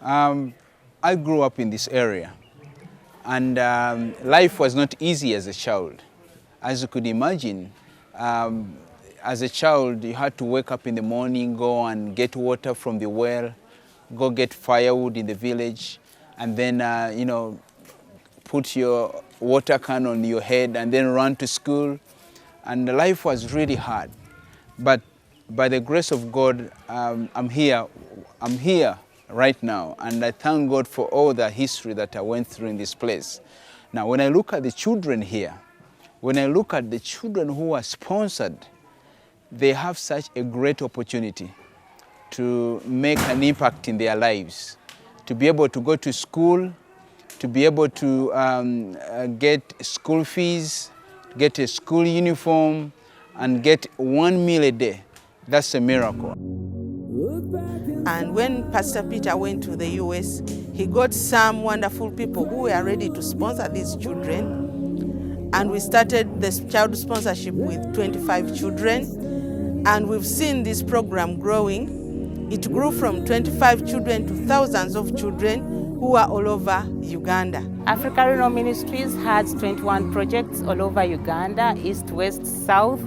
I grew up in this area, and life was not easy as a child. As you could imagine, as a child, you had to wake up in the morning, go and get water from the well, go get firewood in the village, and then, put your water can on your head and then run to school. And life was really hard. But by the grace of God, I'm here right now, and I thank God for all the history that I went through in this place. Now, when I look at the children here, when I look at the children who are sponsored, they have such a great opportunity to make an impact in their lives, to be able to go to school, to be able to get school fees, get a school uniform, and get 1 meal a day. That's a miracle. And when Pastor Peter went to the US, he got some wonderful people who were ready to sponsor these children. And we started this child sponsorship with 25 children. And we've seen this program growing. It grew from 25 children to thousands of children who are all over Uganda. Africa Renal Ministries has 21 projects all over Uganda, east, west, south,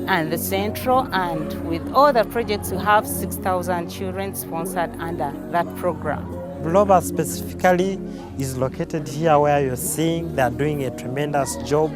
and the central, and with all the projects we have 6,000 children sponsored under that program. Buloba specifically is located here where you're seeing they're doing a tremendous job.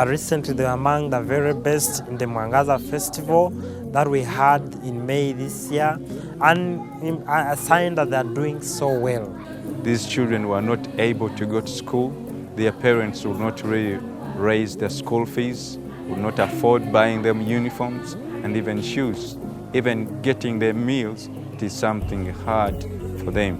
Recently they were among the very best in the Mwangaza Festival that we had in May this year, and a sign that they're doing so well. These children were not able to go to school. Their parents would not really raise their school fees, would not afford buying them uniforms and even shoes. Even getting their meals, it is something hard for them.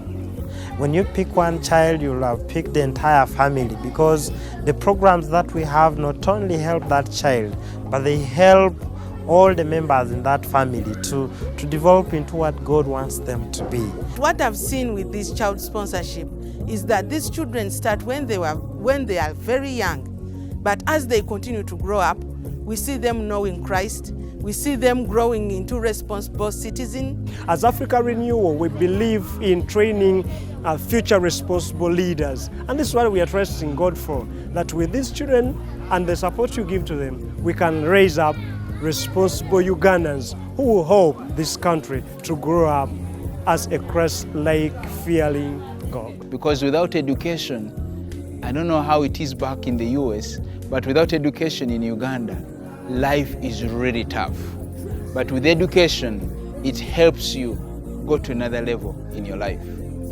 When you pick one child, you'll have picked the entire family, because the programs that we have not only help that child, but they help all the members in that family to develop into what God wants them to be. What I've seen with this child sponsorship is that these children start when they are very young, but as they continue to grow up, we see them knowing Christ. We see them growing into responsible citizens. As Africa Renewal, we believe in training future responsible leaders. And this is what we are trusting God for, that with these children and the support you give to them, we can raise up responsible Ugandans who will help this country to grow up as a Christ-like, fearing God. Because without education, I don't know how it is back in the US, but without education in Uganda, life is really tough. But with education, it helps you go to another level in your life.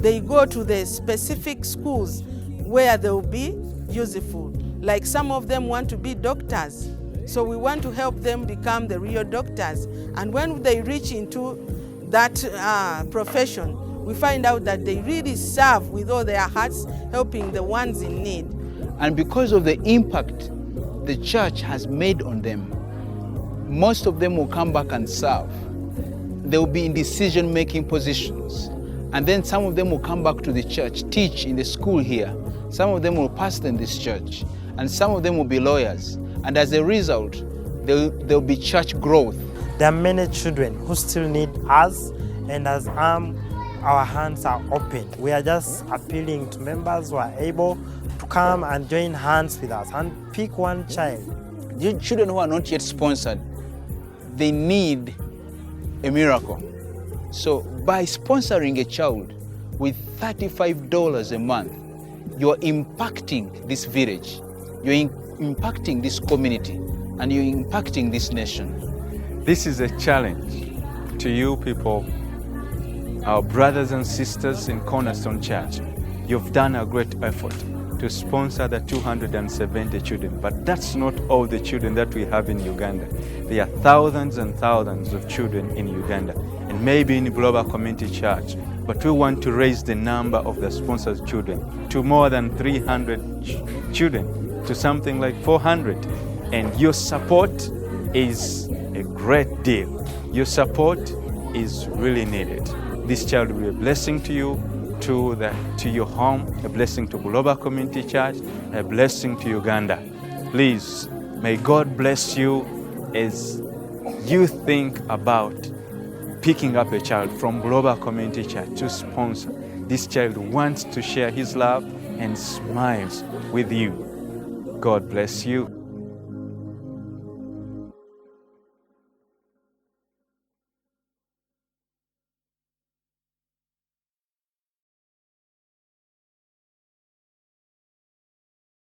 They go to the specific schools where they will be useful. Like some of them want to be doctors. So we want to help them become the real doctors. And when they reach into that profession, we find out that they really serve with all their hearts, helping the ones in need. And because of the impact the church has made on them, most of them will come back and serve. They will be in decision-making positions. And then some of them will come back to the church, teach in the school here. Some of them will pastor in this church. And some of them will be lawyers. And as a result, there'll be church growth. There are many children who still need us, and as our hands are open. We are just appealing to members who are able to come and join hands with us and pick one child. The children who are not yet sponsored, they need a miracle. So by sponsoring a child with $35 a month, you're impacting this village, you're impacting this community, and you're impacting this nation. This is a challenge to you people, our brothers and sisters in Cornerstone Church. You've done a great effort to sponsor the 270 children, but that's not all the children that we have in Uganda. There are thousands and thousands of children in Uganda, and maybe in Global Community Church, but we want to raise the number of the sponsored children to more than 300 children, to something like 400. And your support is a great deal. Your support is really needed. This child will be a blessing to you, to your home, a blessing to Global Community Church, a blessing to Uganda. Please, may God bless you as you think about picking up a child from Global Community Church to sponsor. This child wants to share his love and smiles with you. God bless you.